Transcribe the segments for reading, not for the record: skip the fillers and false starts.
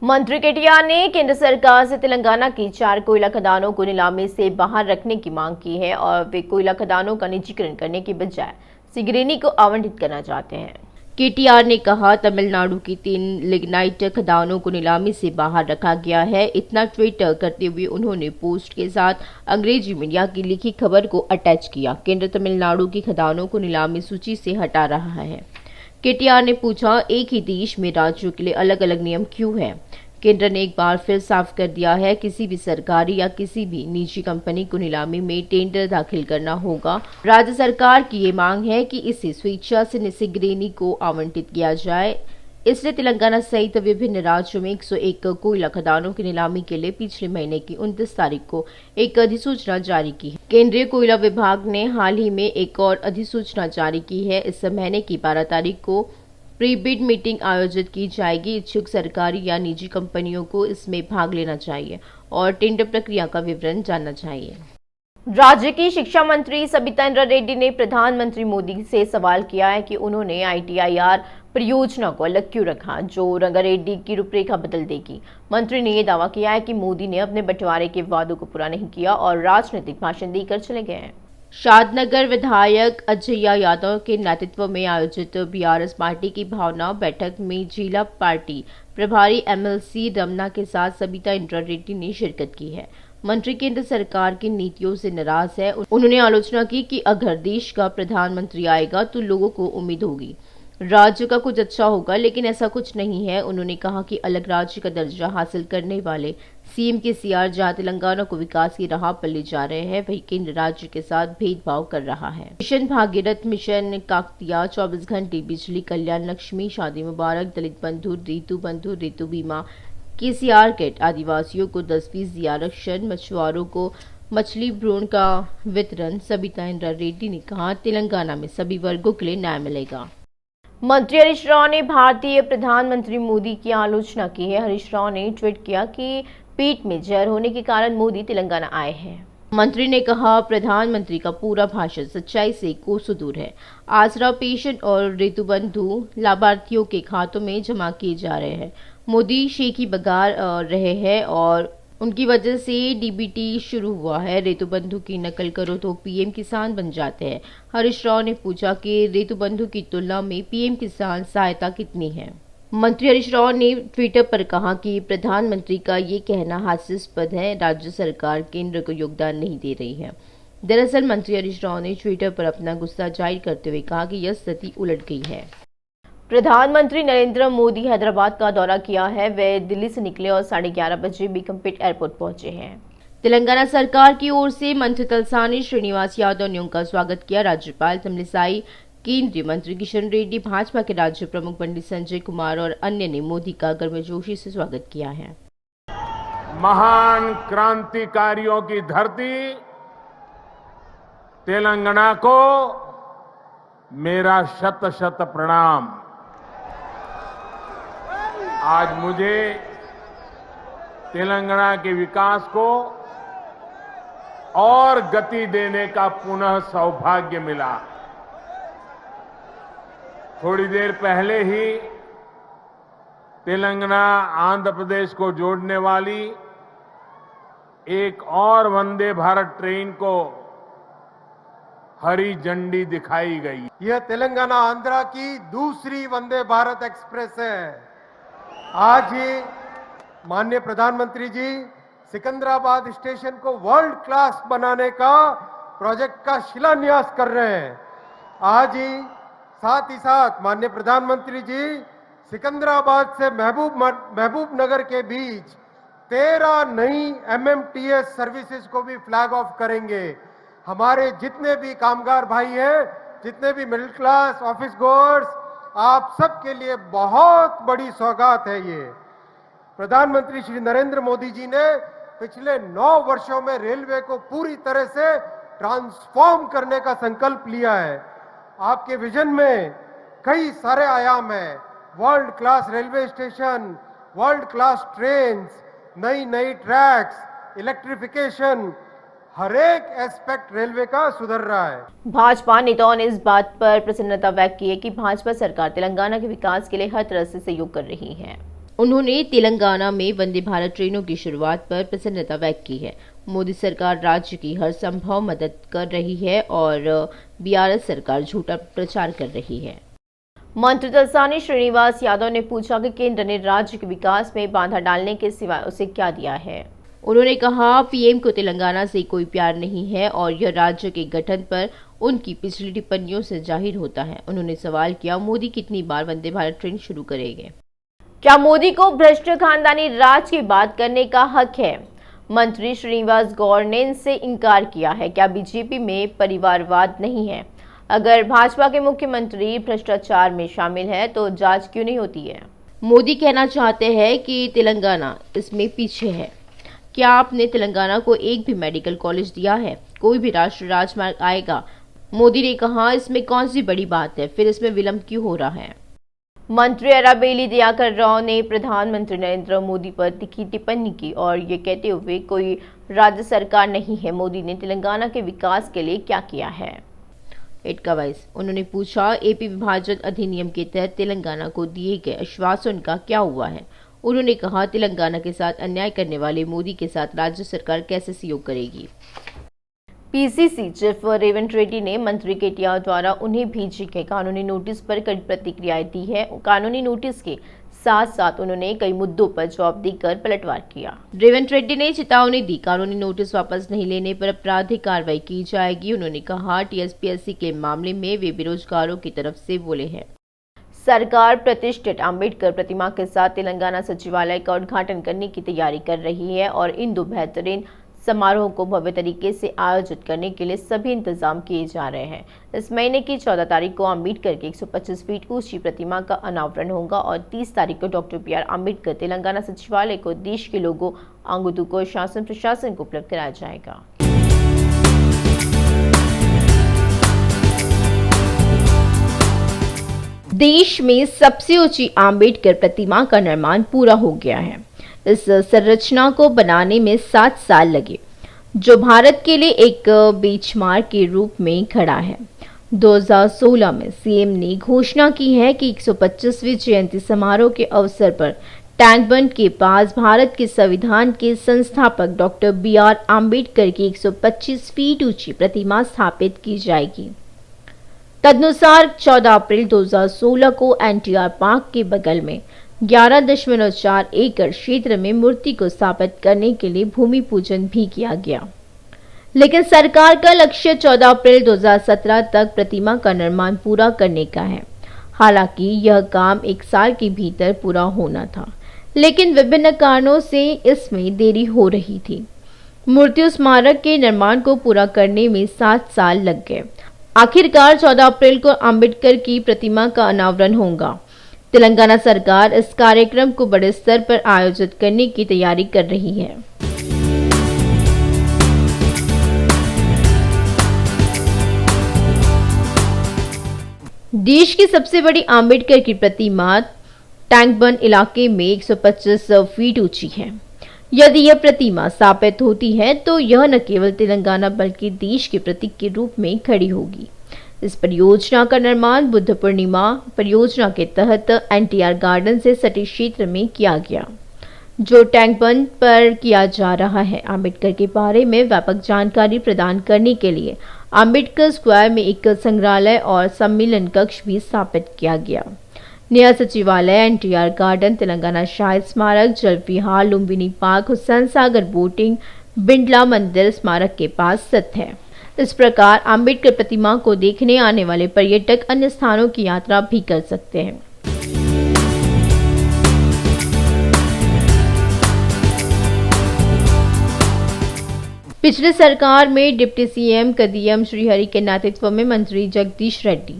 मंत्री केटीआर ने केंद्र सरकार से तेलंगाना की 4 कोयला खदानों को नीलामी से बाहर रखने की मांग की है और वे कोयला खदानों का निजीकरण करने के बजाय सिंगरेनी को आवंटित करना चाहते हैं। केटीआर ने कहा, तमिलनाडु की 3 लिग्नाइट खदानों को नीलामी से बाहर रखा गया है। इतना ट्वीट करते हुए उन्होंने पोस्ट के साथ अंग्रेजी मीडिया की लिखी खबर को अटैच किया। केंद्र तमिलनाडु की खदानों को नीलामी सूची से हटा रहा है। केटीआर ने पूछा, एक ही देश में राज्यों के लिए अलग अलग नियम क्यों है? केंद्र ने एक बार फिर साफ कर दिया है, किसी भी सरकारी या किसी भी निजी कंपनी को नीलामी में टेंडर दाखिल करना होगा। राज्य सरकार की ये मांग है कि इसे स्वेच्छा से सिंगरेनी को आवंटित किया जाए। इसलिए तेलंगाना सहित विभिन्न राज्यों में 101 कोयला खदानों की नीलामी के लिए पिछले महीने की 29 तारीख को एक अधिसूचना जारी की है। केंद्रीय कोयला विभाग ने हाल ही में एक और अधिसूचना जारी की है। इस महीने की 12 तारीख को प्री बिड मीटिंग आयोजित की जाएगी। इच्छुक सरकारी या निजी कंपनियों को इसमें भाग लेना चाहिए और टेंडर प्रक्रिया का विवरण जानना चाहिए। राज्य की शिक्षा मंत्री सबिता इंद्रा रेड्डी ने प्रधानमंत्री मोदी से सवाल किया है कि उन्होंने ITIR परियोजना को अलग क्यों रखा, जो रंगारेड्डी की रूपरेखा बदल देगी। मंत्री ने यह दावा किया है कि मोदी ने अपने बंटवारे के वादों को पूरा नहीं किया और राजनीतिक भाषण देकर चले गए हैं। शादनगर विधायक अजय यादव के नेतृत्व में आयोजित BRS पार्टी की भावना बैठक में जिला पार्टी प्रभारी MLC रमना के साथ सबिता इंद्रा रेड्डी ने शिरकत की है। मंत्री केंद्र सरकार की नीतियों से नाराज है। उन्होंने आलोचना की कि अगर देश का प्रधानमंत्री आएगा तो लोगों को उम्मीद होगी राज्य का कुछ अच्छा होगा, लेकिन ऐसा कुछ नहीं है। उन्होंने कहा कि अलग राज्य का दर्जा हासिल करने वाले CM KCR जहां तेलंगाना को विकास की राह पर ले जा रहे हैं, वही केंद्र राज्य के साथ भेदभाव कर रहा है। मिशन भागीरथ, मिशन काकतिया, 24 घंटे बिजली, कल्याण लक्ष्मी, शादी मुबारक, दलित बंधु, ऋतु बीमा, KCR किट, आदिवासियों को 10% आरक्षण, मछुआरों को मछली भ्रूण का वितरण। सबिता इंद्रा रेड्डी ने कहा, तेलंगाना में सभी वर्गों के लिए न्याय मिलेगा। मंत्री हरीश राव ने भारतीय प्रधानमंत्री मोदी की आलोचना की है। हरीश राव ने ट्वीट किया कि पेट में जहर होने के कारण मोदी तेलंगाना आए हैं। मंत्री ने कहा, प्रधानमंत्री का पूरा भाषण सच्चाई से कोसों दूर है। आसरा, पेंशन और ऋतुबंधु लाभार्थियों के खातों में जमा किए जा रहे हैं। मोदी शेखी बगार रहे हैं और उनकी वजह से DBT शुरू हुआ है। ऋतुबंधु की नकल करो तो PM किसान बन जाते हैं। हरीश राव ने पूछा कि ऋतुबंधु की तुलना में PM किसान सहायता कितनी है। मंत्री हरीश राव ने ट्विटर पर कहा कि प्रधानमंत्री का ये कहना हास्यास्पद है, राज्य सरकार केंद्र को योगदान नहीं दे रही है। दरअसल मंत्री हरीश राव ने ट्विटर पर अपना गुस्सा जाहिर करते हुए कहा कि यह स्थिति उलट गई है। प्रधानमंत्री नरेंद्र मोदी हैदराबाद का दौरा किया है। वे दिल्ली से निकले और 11:30 बजे बीकमपेट एयरपोर्ट पहुंचे हैं। तेलंगाना सरकार की ओर से मंत्री तलसानी श्रीनिवास यादव ने उनका स्वागत किया। राज्यपाल तमिलिसाई, केंद्रीय मंत्री किशन रेड्डी, भाजपा के राज्य प्रमुख पंडित संजय कुमार और अन्य ने मोदी का गर्मजोशी से स्वागत किया है। महान क्रांतिकारियों की धरती तेलंगाना को मेरा शत शत प्रणाम। आज मुझे तेलंगाना के विकास को और गति देने का पुनः सौभाग्य मिला। थोड़ी देर पहले ही तेलंगाना आंध्र प्रदेश को जोड़ने वाली एक और वंदे भारत ट्रेन को हरी झंडी दिखाई गई। यह तेलंगाना आंध्रा की दूसरी वंदे भारत एक्सप्रेस है। आज ही माननीय प्रधानमंत्री जी सिकंदराबाद स्टेशन को वर्ल्ड क्लास बनाने का प्रोजेक्ट का शिलान्यास कर रहे हैं। आज ही साथ माननीय प्रधानमंत्री जी सिकंदराबाद से महबूब नगर के बीच 13 नई MMTS सर्विसेज को भी फ्लैग ऑफ करेंगे। हमारे जितने भी कामगार भाई हैं, जितने भी मिडिल क्लास ऑफिस गोअर्स, आप सबके लिए बहुत बड़ी सौगात है। ये प्रधानमंत्री श्री नरेंद्र मोदी जी ने पिछले 9 वर्षों में रेलवे को पूरी तरह से ट्रांसफॉर्म करने का संकल्प लिया है। आपके विजन में कई सारे आयाम हैं। World class railway station, world class trains, नई ट्रैक्स, इलेक्ट्रिफिकेशन, हर एक एस्पेक्ट रेलवे का सुधर रहा है। भाजपा नेताओं ने इस बात पर प्रसन्नता व्यक्त की है कि भाजपा सरकार तेलंगाना के विकास के लिए हर तरह से सहयोग कर रही है। उन्होंने तेलंगाना में वंदे भारत ट्रेनों की शुरुआत पर प्रसन्नता व्यक्त की है। मोदी सरकार राज्य की हर संभव मदद कर रही है और बीआरएस सरकार झूठा प्रचार कर रही है। मंत्री तलसानी श्रीनिवास यादव ने पूछा कि केंद्र ने राज्य के विकास में बाधा डालने के सिवाय उसे क्या दिया है। उन्होंने कहा, पीएम को तेलंगाना से कोई प्यार नहीं है और यह राज्य के गठन पर उनकी पिछली टिप्पणियों से जाहिर होता है। उन्होंने सवाल किया, मोदी कितनी बार वंदे भारत ट्रेन शुरू करेंगे? क्या मोदी को भ्रष्ट खानदानी राज की बात करने का हक है? मंत्री श्रीनिवास गौड़ ने इनसे इनकार किया है। क्या बीजेपी में परिवारवाद नहीं है? अगर भाजपा के मुख्यमंत्री भ्रष्टाचार में शामिल है तो जांच क्यों नहीं होती है? मोदी कहना चाहते हैं कि तेलंगाना इसमें पीछे है। क्या आपने तेलंगाना को एक भी मेडिकल कॉलेज दिया है? कोई भी राष्ट्रीय राजमार्ग आएगा? मोदी ने कहा, इसमें कौन सी बड़ी बात है, फिर इसमें विलंब क्यों हो रहा है? मंत्री अराबेली दयाकर राव ने प्रधानमंत्री नरेंद्र मोदी पर तीखी टिप्पणी की और ये कहते हुए कोई राज्य सरकार नहीं है, मोदी ने तेलंगाना के विकास के लिए क्या किया है? एटका वाइस उन्होंने पूछा, एपी विभाजन अधिनियम के तहत तेलंगाना को दिए गए आश्वासन का क्या हुआ है? उन्होंने कहा, तेलंगाना के साथ अन्याय करने वाले मोदी के साथ राज्य सरकार कैसे सहयोग करेगी? पीसीसी चीफ रेवंत रेड्डी ने मंत्री केटीआर द्वारा उन्हें भेजे गए कानूनी नोटिस पर कड़ी प्रतिक्रिया दी है। कानूनी नोटिस के साथ साथ उन्होंने कई मुद्दों पर जवाब देकर पलटवार किया। रेवंत रेड्डी ने चेतावनी दी, कानूनी नोटिस वापस नहीं लेने पर आपराधिक कार्रवाई की जाएगी। उन्होंने कहा, टीएसपीएससी के मामले में वे बेरोजगारों की तरफ से बोले हैं। सरकार प्रतिष्ठित अंबेडकर प्रतिमा के साथ तेलंगाना सचिवालय का उद्घाटन करने की तैयारी कर रही है और इन दो बेहतरीन समारोह को भव्य तरीके से आयोजित करने के लिए सभी इंतजाम किए जा रहे हैं। इस महीने की 14 तारीख को अंबेडकर की 125 फीट ऊंची प्रतिमा का अनावरण होगा और 30 तारीख को doctor B R Ambedkar Telangana सचिवालय को देश के लोगों आंगतों को शासन प्रशासन को उपलब्ध कराया जाएगा। देश में सबसे ऊंची अम्बेडकर प्रतिमा का निर्माण पूरा हो गया है। इस संरचना को बनाने में 7 साल लगे, जो भारत के लिए एक बेंचमार्क के रूप में खड़ा है। 2016 में सीएम ने घोषणा की है कि 125वीं जयंती समारोह के अवसर पर टैंक बंड के पास भारत के संविधान के संस्थापक डॉक्टर बी आर अम्बेडकर की 125 फीट ऊंची प्रतिमा स्थापित की जाएगी। तदनुसार 14 अप्रैल 2016 को एनटीआर पार्क के बगल में 11.4 एकड़ क्षेत्र में मूर्ति को स्थापित करने के लिए भूमि पूजन भी किया गया, लेकिन सरकार का लक्ष्य 14 अप्रैल 2017 तक प्रतिमा का निर्माण पूरा करने का है। हालांकि यह काम 1 साल के भीतर पूरा होना था, लेकिन विभिन्न कारणों से इसमें देरी हो रही थी। मूर्ति स्मारक के निर्माण को पूरा करने में 7 साल लग गए। आखिरकार 14 अप्रैल को अम्बेडकर की प्रतिमा का अनावरण होगा। तेलंगाना सरकार इस कार्यक्रम को बड़े स्तर पर आयोजित करने की तैयारी कर रही है। देश की सबसे बड़ी अम्बेडकर की प्रतिमा टैंक बंड इलाके में 125 फीट ऊंची है। यदि यह प्रतिमा स्थापित होती है तो यह न केवल तेलंगाना बल्कि देश के प्रतीक के रूप में खड़ी होगी। इस परियोजना का निर्माण बुद्ध पूर्णिमा परियोजना के तहत एनटीआर गार्डन से सटे क्षेत्र में किया गया, जो टैंक बंड पर किया जा रहा है। अम्बेडकर के बारे में व्यापक जानकारी प्रदान करने के लिए अम्बेडकर स्क्वायर में एक संग्रहालय और सम्मेलन कक्ष भी स्थापित किया गया। नया सचिवालय एनटीआर गार्डन, तेलंगाना शहीद स्मारक, जल विहार, लुम्बिनी पार्क, हुसैन सागर बोटिंग, बिंडला मंदिर स्मारक के पास स्थित है। इस प्रकार अम्बेडकर प्रतिमा को देखने आने वाले पर्यटक अन्य स्थानों की यात्रा भी कर सकते हैं। पिछले सरकार में डिप्टी सीएम कदियम श्रीहरि के नेतृत्व में मंत्री जगदीश रेड्डी,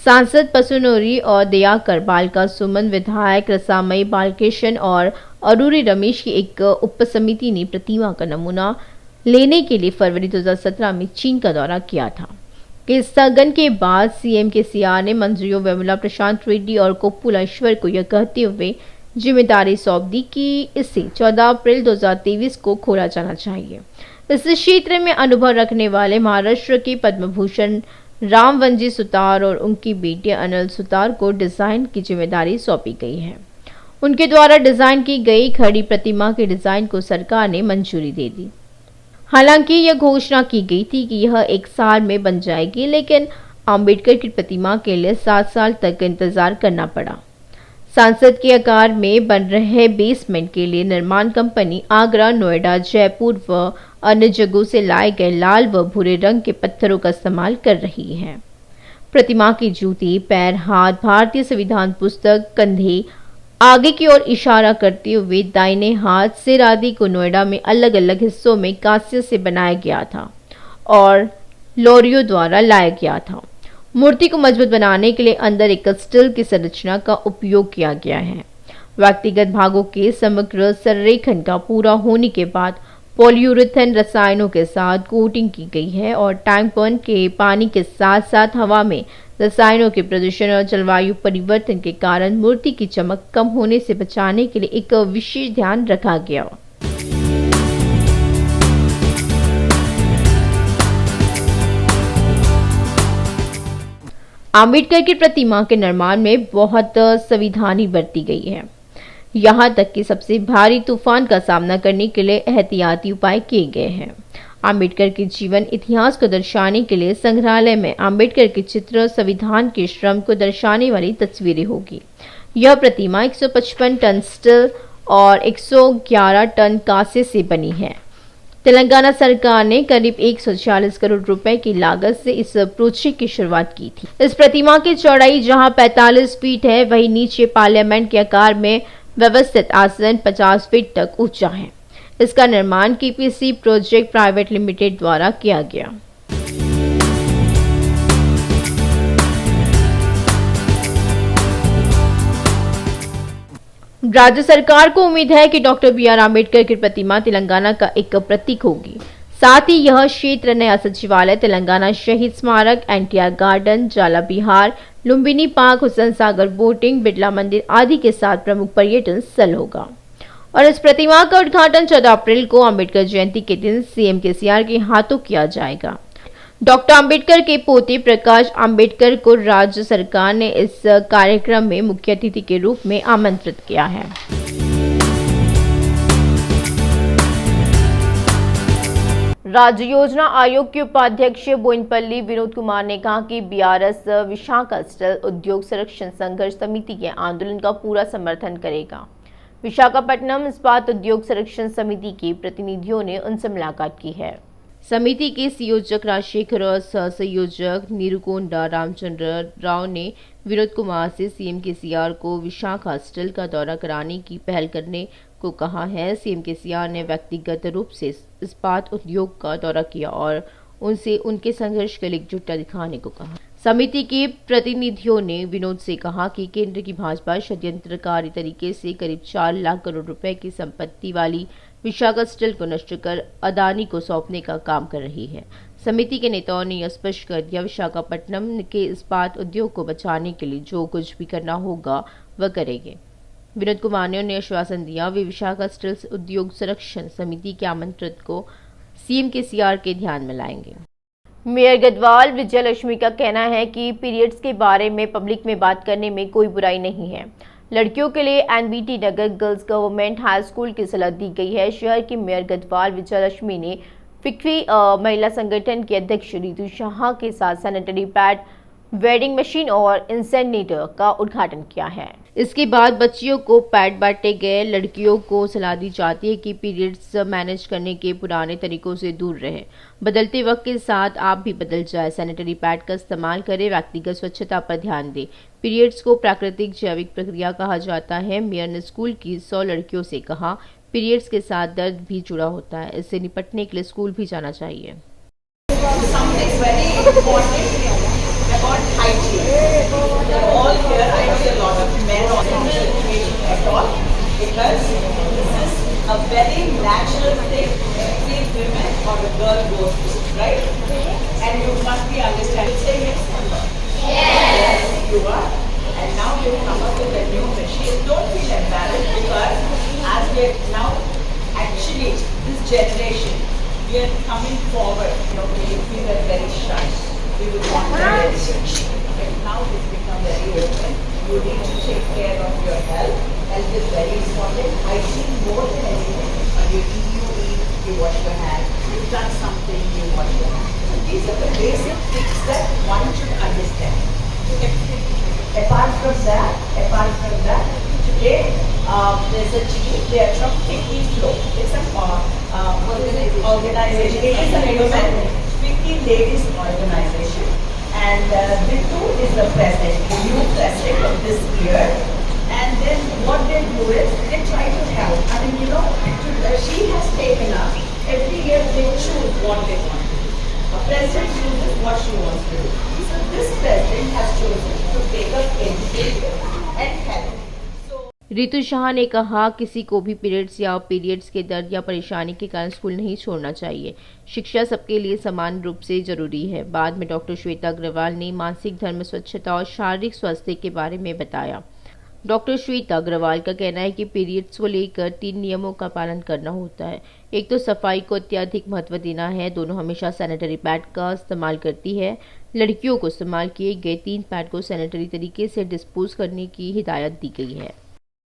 सांसद पसुनोरी और दयाकर बालका सुमन, विधायक रसामई बालकृष्ण और अरूरी रमेश की एक उपसमिति ने प्रतिमा का नमूना लेने के लिए फरवरी 2017 में चीन का दौरा किया था। केस स्थगन के बाद सीएम के सीआर ने मंत्रियों वेमुला प्रशांत रेड्डी और कोप्पुला ईश्वर को यह कहते हुए जिम्मेदारी सौंप दी कि इसे 14 अप्रैल 2023 को खोला जाना चाहिए। इस क्षेत्र में अनुभव रखने वाले महाराष्ट्र के पद्म भूषण रामवंजी सुतार और उनकी बेटी अनिल सुतार को डिजाइन की जिम्मेदारी सौंपी गई है। उनके द्वारा डिजाइन की गई खड़ी प्रतिमा के डिजाइन को सरकार ने मंजूरी दे दी। हालांकि यह घोषणा की गई थी कि यह 1 साल में बन जाएगी, लेकिन अंबेडकर की प्रतिमा के लिए 7 साल तक इंतजार करना पड़ा। संसद के आकार में बन रहे बेसमेंट के लिए निर्माण कंपनी आगरा, नोएडा, जयपुर व अन्य जगहों से लाए गए लाल व भूरे रंग के पत्थरों का इस्तेमाल कर रही है। प्रतिमा की जूती, पैर, हाथ भारतीय संविधान पुस्तक, कंधे आगे की ओर इशारा करते हुए दाहिने हाथ, सिर आदि को नोएडा में अलग अलग हिस्सों में कांस्य से बनाया गया था और लोरियों द्वारा लाया गया था। मूर्ति को मजबूत बनाने के लिए अंदर एक स्टील की संरचना का उपयोग किया गया है। व्यक्तिगत भागों के समग्र संरेखन का पूरा होने के बाद पॉलीयूरेथेन रसायनों के साथ कोटिंग की गई है और टैंक बन के पानी के साथ साथ हवा में रसायनों के प्रदूषण और जलवायु परिवर्तन के कारण मूर्ति की चमक कम होने से बचाने के लिए एक विशेष ध्यान रखा गया। अंबेडकर की प्रतिमा के निर्माण में बहुत सावधानी बरती गई है। यहाँ तक कि सबसे भारी तूफान का सामना करने के लिए एहतियाती उपाय किए गए हैं। अंबेडकर के जीवन इतिहास को दर्शाने के लिए संग्रहालय में अंबेडकर के चित्र, संविधान के श्रम को दर्शाने वाली तस्वीरें होगी। यह प्रतिमा 155 टन स्टील और 111 टन कांसे से बनी है। तेलंगाना सरकार ने करीब 140 करोड़ रुपए की लागत से इस प्रोजेक्ट की शुरुआत की थी। इस प्रतिमा की चौड़ाई जहां 45 फीट है, वहीं नीचे पार्लियामेंट के आकार में व्यवस्थित आसन 50 फीट तक ऊंचा है। इसका निर्माण केपीसी प्रोजेक्ट प्राइवेट लिमिटेड द्वारा किया गया। राज्य सरकार को उम्मीद है कि डॉक्टर बी.आर. आम्बेडकर की प्रतिमा तेलंगाना का एक प्रतीक होगी। साथ ही यह क्षेत्र नया सचिवालय, तेलंगाना शहीद स्मारक, एनटीआर गार्डन, जाला बिहार, लुम्बिनी पार्क, हुसैन सागर बोटिंग, बिरला मंदिर आदि के साथ प्रमुख पर्यटन स्थल होगा। और इस प्रतिमा का उद्घाटन 14 अप्रैल को अम्बेडकर जयंती के दिन सीएम केसीआर के हाथों किया जाएगा। डॉक्टर अंबेडकर के पोते प्रकाश अंबेडकर को राज्य सरकार ने इस कार्यक्रम में मुख्य अतिथि के रूप में आमंत्रित किया है। राज्य योजना आयोग के उपाध्यक्ष बोइनपल्ली विनोद कुमार ने कहा कि बीआरएस विशाखा स्टील उद्योग संरक्षण संघर्ष समिति के आंदोलन का पूरा समर्थन करेगा। विशाखापट्टनम इस्पात उद्योग संरक्षण समिति के प्रतिनिधियों ने उनसे मुलाकात की है। समिति के संयोजक राजशेखर और सह संयोजक नीरुकोंडा रामचंद्र राव ने विनोद कुमार से सीएम केसीआर को विशाखा स्टील का दौरा कराने की पहल करने को कहा है। सीएम केसीआर ने व्यक्तिगत रूप से इस्पात उद्योग का दौरा किया और उनसे उनके संघर्ष के लिए एकजुटता दिखाने को कहा। समिति के प्रतिनिधियों ने विनोद से कहा कि केंद्र की भाजपा षड्यंत्रकारी तरीके से करीब 4 लाख करोड़ रुपए की संपत्ति वाली विशाखा स्टील को नष्ट कर अदानी को सौंपने का काम कर रही है। समिति के नेताओं ने यह स्पष्ट कर दिया, विशाखापट्टनम के इस्पात उद्योग को बचाने के लिए जो कुछ भी करना होगा वह करेंगे। विनोद कुमार ने उन्हें आश्वासन दिया, वे विशाखा स्टील उद्योग संरक्षण समिति के आमंत्रित को सीएम केसीआर के ध्यान में लाएंगे। मेयर गढ़वाल विजयलक्ष्मी का कहना है कि पीरियड्स के बारे में पब्लिक में बात करने में कोई बुराई नहीं है। लड़कियों के लिए एनबीटी नगर गर्ल्स गवर्नमेंट हाई स्कूल की सलाह दी गई है। शहर की मेयर गढ़वाल विजयलक्ष्मी ने फिक्री महिला संगठन के अध्यक्ष रितु शाह के साथ सैनिटरी पैड, वेडिंग मशीन और इंसेनेटर का उद्घाटन किया है। इसके बाद बच्चियों को पैड बांटे गए। लड़कियों को सलाह दी जाती है कि पीरियड्स मैनेज करने के पुराने तरीकों से दूर रहें। बदलते वक्त के साथ आप भी बदल जाए। सैनिटरी पैड का इस्तेमाल करें। व्यक्तिगत स्वच्छता पर ध्यान दें। पीरियड्स को प्राकृतिक जैविक प्रक्रिया कहा जाता है। मेयर ने स्कूल की 100 लड़कियों से कहा, पीरियड्स के साथ दर्द भी जुड़ा होता है, इससे निपटने के लिए स्कूल भी जाना चाहिए। About hygiene. All here, I see a lot of men on at all because this is a very natural thing every women or a girl goes through, right? And you must be understanding. Say yes or no? Yes, you are. And now you come up with a new machine. Don't feel embarrassed because as we are now actually this generation, we are coming forward. You know, we were very shy. We would want to but now it's become very open. You need to take care of your health health is very important. Hygiene more than anything. You eat, you wash your hands. You touch something, you wash your hands. So these are the basic things that one should understand. Apart from that, today there's a team. They are from Ficky Flow. It's an organization. It is a women Ficky Ladies organization, and Bittu is the president, the new president of this year. And then what they do is they try to help. I mean, she has taken up every year. They choose what they want to do. A president chooses what she wants to do. So this president has chosen to take up education and health. Ritu Shah ने कहा, किसी को भी periods या periods के दर्द या परेशानी के कारण स्कूल नहीं छोड़ना चाहिए। शिक्षा सबके लिए समान रूप से जरूरी है। बाद में डॉक्टर श्वेता अग्रवाल ने मानसिक धर्म, स्वच्छता और शारीरिक स्वास्थ्य के बारे में बताया। डॉक्टर श्वेता अग्रवाल का कहना है कि पीरियड्स को लेकर 3 नियमों का पालन करना होता है। एक तो सफाई को अत्यधिक महत्व देना है। दोनों हमेशा सैनिटरी पैड का इस्तेमाल करती है। लड़कियों को इस्तेमाल किए गए 3 पैड को सैनिटरी तरीके से डिस्पोज करने की हिदायत दी गई है।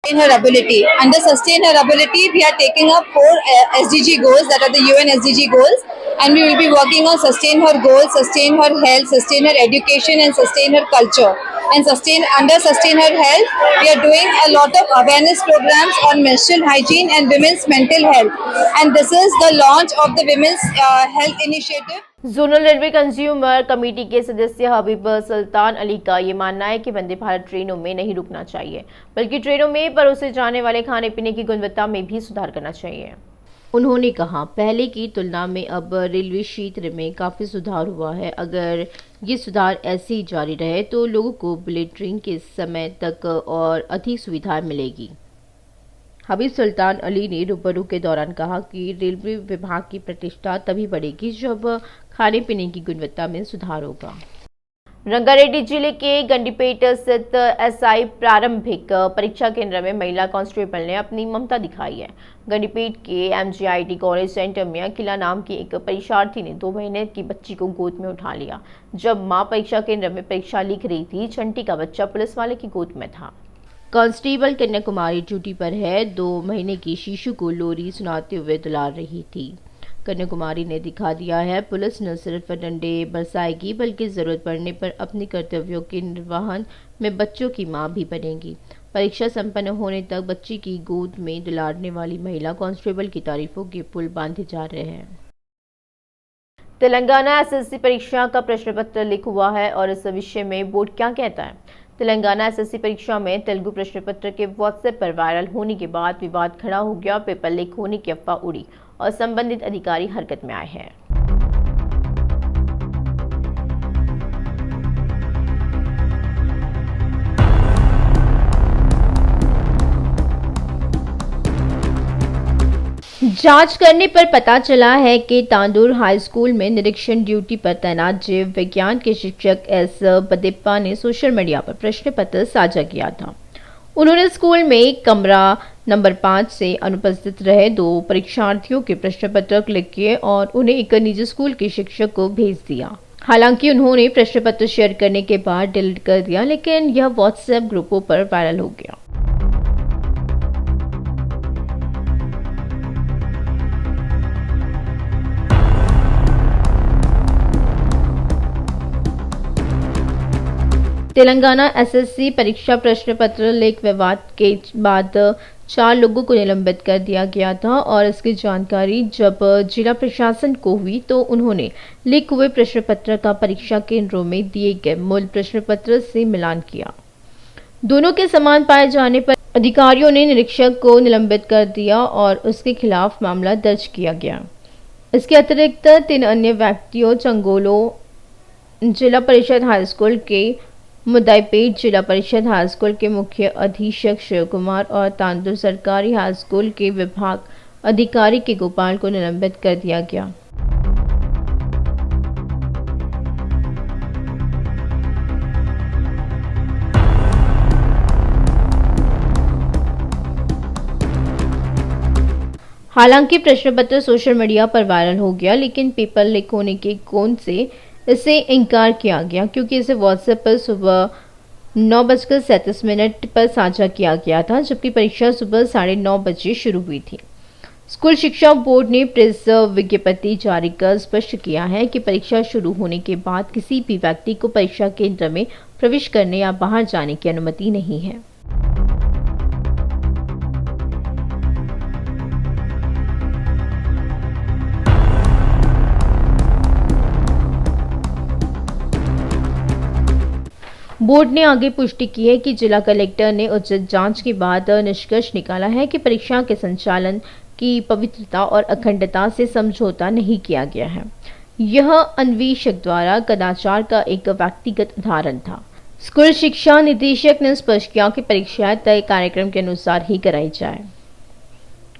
In her ability. Under sustain her ability, we are taking up 4 SDG goals, that are the UN SDG goals, and we will be working on sustain her goals, sustain her health, sustain her education, and sustain her culture. And under sustain her health, we are doing a lot of awareness programs on menstrual hygiene and women's mental health. And this is the launch of the women's health initiative. Zonal railway consumer committee के सदस्य हबीब सुल्तान अली का ये मानना है कि वंदे भारत ट्रेनों में नहीं रुकना चाहिए, बल्कि ट्रेनों में परोसे जाने वाले खाने पीने की गुणवत्ता में भी सुधार करना चाहिए। उन्होंने कहा, पहले की तुलना में अब रेलवे क्षेत्र में काफ़ी सुधार हुआ है। अगर ये सुधार ऐसे ही जारी रहे तो लोगों को बुलेट ट्रेन के समय तक और अधिक सुविधाएं मिलेगी। हबीब सुल्तान अली ने रूबरू के दौरान कहा कि रेलवे विभाग की प्रतिष्ठा तभी बढ़ेगी जब खाने पीने की गुणवत्ता में सुधार होगा। रंगारेड्डी जिले के गंडीपेट स्थित एसआई प्रारंभिक परीक्षा केंद्र में महिला कांस्टेबल ने अपनी ममता दिखाई है। गंडीपेट के MGIT कॉलेज सेंटर में अखिला नाम की एक परीक्षार्थी ने 2 महीने की बच्ची को गोद में उठा लिया। जब मां परीक्षा केंद्र में परीक्षा लिख रही थी, छंटी का बच्चा पुलिस वाले की गोद में था। कांस्टेबल कन्याकुमारी ड्यूटी पर है। 2 महीने की शिशु को लोरी सुनाते हुए दुलार रही थी। कन्याकुमारी ने दिखा दिया है, पुलिस न सिर्फ डंडे बरसाएगी बल्कि जरूरत पड़ने पर अपने कर्तव्यों के निर्वहन में बच्चों की मां भी बनेगी। परीक्षा संपन्न होने तक बच्ची की गोद में दुलारने वाली महिला कांस्टेबल की तारीफों के पुल बांधे जा रहे हैं। तेलंगाना SSC परीक्षा का प्रश्न पत्र लीक हुआ है और इस विषय में बोर्ड क्या कहता है। तेलंगाना SSC परीक्षा में तेलुगु प्रश्न पत्र के व्हाट्सएप पर वायरल होने के बाद विवाद खड़ा हो गया। पेपर लीक होने की अफवाह उड़ी और संबंधित अधिकारी हरकत में आए हैं। जांच करने पर पता चला है कि तांदूर हाई स्कूल में निरीक्षण ड्यूटी पर तैनात जीव विज्ञान के शिक्षक एस बदेप्पा ने सोशल मीडिया पर प्रश्न पत्र साझा किया था। उन्होंने स्कूल में कमरा नंबर 5 से अनुपस्थित रहे 2 परीक्षार्थियों के प्रश्न पत्र क्लिक किए और उन्हें एक निजी स्कूल के शिक्षक को भेज दिया। हालांकि उन्होंने प्रश्न पत्र शेयर करने के बाद डिलीट कर दिया, लेकिन यह व्हाट्सएप ग्रुपों पर वायरल हो गया। तेलंगाना SSC परीक्षा प्रश्न पत्र लीक विवाद के बाद 4 लोगों को निलंबित कर दिया गया था और इसकी जानकारी जब जिला प्रशासन को हुई तो उन्होंने लीक हुए प्रश्न पत्र का परीक्षा केंद्रों में दिए गए मूल प्रश्न पत्र से मिलान किया। दोनों के समान पाए जाने पर अधिकारियों ने निरीक्षक को निलंबित कर दिया और उसके खिलाफ मामला दर्ज किया गया। इसके अतिरिक्त 3 अन्य व्यक्तियों चंगोलो जिला परिषद हाई स्कूल के मुदाईपेट जिला परिषद हाई स्कूल के मुख्य अधीक्षक शिव कुमार और तांदूर सरकारी हाई स्कूल के विभाग अधिकारी के गोपाल को निलंबित कर दिया गया। हालांकि प्रश्न पत्र सोशल मीडिया पर वायरल हो गया, लेकिन पेपर लीक होने के कोण से इससे इनकार किया गया क्योंकि इसे व्हाट्सएप पर सुबह 9:37 पर साझा किया गया था, जबकि परीक्षा सुबह 9:30 बजे शुरू हुई थी। स्कूल शिक्षा बोर्ड ने प्रेस विज्ञप्ति जारी कर स्पष्ट किया है कि परीक्षा शुरू होने के बाद किसी भी व्यक्ति को परीक्षा केंद्र में प्रवेश करने या बाहर जाने की अनुमति नहीं है। बोर्ड ने आगे पुष्टि की है कि जिला कलेक्टर ने उचित जांच के बाद निष्कर्ष निकाला है कि परीक्षा के संचालन की पवित्रता और अखंडता से समझौता नहीं किया गया है। यह अन्वेषक द्वारा कदाचार का एक व्यक्तिगत उदाहरण था। स्कूल शिक्षा निदेशक ने स्पष्ट किया कि परीक्षाएं तय कार्यक्रम के अनुसार ही कराई जाए।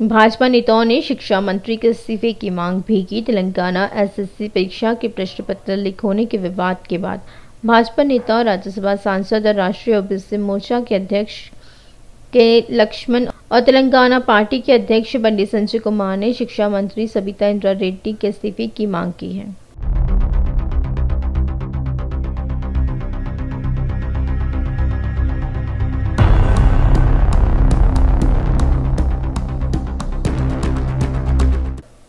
भाजपा नेताओं ने शिक्षा मंत्री के इस्तीफे की मांग भी की। तेलंगाना एसएससी परीक्षा के प्रश्न पत्र लीक होने के विवाद के बाद भाजपा नेता, राज्यसभा सांसद और राष्ट्रीय ओबीसी मोर्चा के अध्यक्ष के लक्ष्मण और तेलंगाना पार्टी के अध्यक्ष बंडी संजय कुमार ने शिक्षा मंत्री सबिता इंद्रा रेड्डी के इस्तीफे की मांग की है।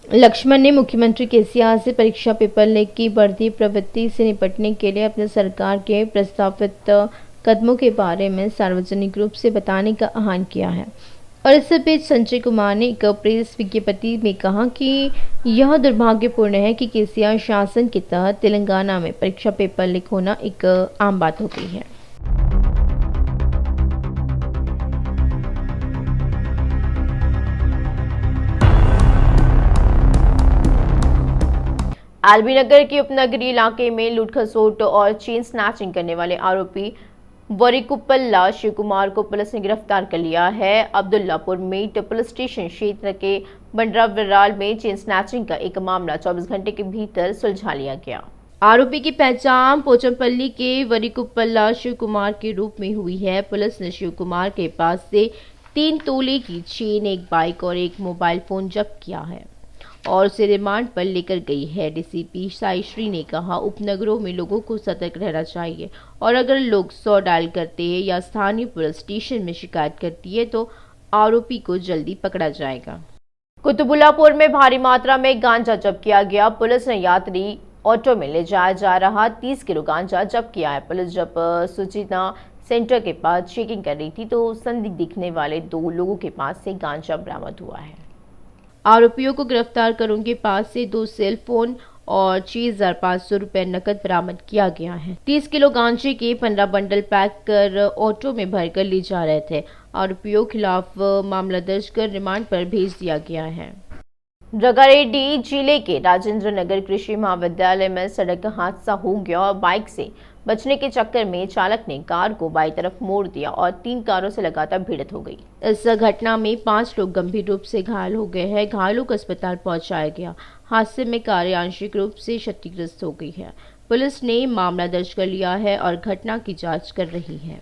लक्ष्मण ने मुख्यमंत्री केसीआर से परीक्षा पेपर लीक की बढ़ती प्रवृत्ति से निपटने के लिए अपने सरकार के प्रस्तावित कदमों के बारे में सार्वजनिक रूप से बताने का आह्वान किया है। और इस बीच संजय कुमार ने एक प्रेस विज्ञप्ति में कहा कि यह दुर्भाग्यपूर्ण है कि केसीआर शासन के तहत तेलंगाना में परीक्षा पेपर लीक होना एक आम बात हो गई है। एलबी नगर के उपनगरीय इलाके में लूट खसोट और चेन स्नैचिंग करने वाले आरोपी वरिकुप्पल्ला शिव कुमार को पुलिस ने गिरफ्तार कर लिया है। अब्दुल्लापुर मीट पुलिस स्टेशन क्षेत्र के बंडराविराल में चेन स्नैचिंग का एक मामला 24 घंटे के भीतर सुलझा लिया गया। आरोपी की पहचान पोचमपल्ली के वरिकुप्पल्ला शिव कुमार के रूप में हुई है। पुलिस ने शिव कुमार के पास से 3 तोले की चेन, एक बाइक और एक मोबाइल फोन जब्त किया है और उसे रिमांड पर लेकर गई है। डीसीपी साई श्री ने कहा, उपनगरों में लोगों को सतर्क रहना चाहिए और अगर लोग 100 डायल करते हैं या स्थानीय पुलिस स्टेशन में शिकायत करती है तो आरोपी को जल्दी पकड़ा जाएगा। कुतुबुल्लापुर में भारी मात्रा में गांजा जब्त किया गया। पुलिस ने यात्री ऑटो में ले जाया जा रहा 30 किलो गांजा जब्त किया है। पुलिस जब सूचना सेंटर के पास चेकिंग कर रही थी तो संदिग्ध दिखने वाले 2 लोगों के पास से गांजा बरामद हुआ है। आरोपियों को गिरफ्तार कर उनके पास से 2 सेल फोन और 6,500 रुपए नकद बरामद किया गया है। 30 किलो गांजे के 15 बंडल पैक कर ऑटो में भरकर ले जा रहे थे। आरोपियों के खिलाफ मामला दर्ज कर रिमांड पर भेज दिया गया है। रंगारेड्डी जिले के राजेंद्र नगर कृषि महाविद्यालय में सड़क हादसा हो गया और बाइक से बचने के चक्कर में चालक ने कार को बाईं तरफ मोड़ दिया और 3 कारों से लगातार भिड़ंत हो गई। इस घटना में 5 लोग गंभीर रूप से घायल हो गए हैं। घायलों को अस्पताल पहुंचाया गया। हादसे में कार आंशिक रूप से क्षतिग्रस्त हो गई है। पुलिस ने मामला दर्ज कर लिया है और घटना की जांच कर रही है।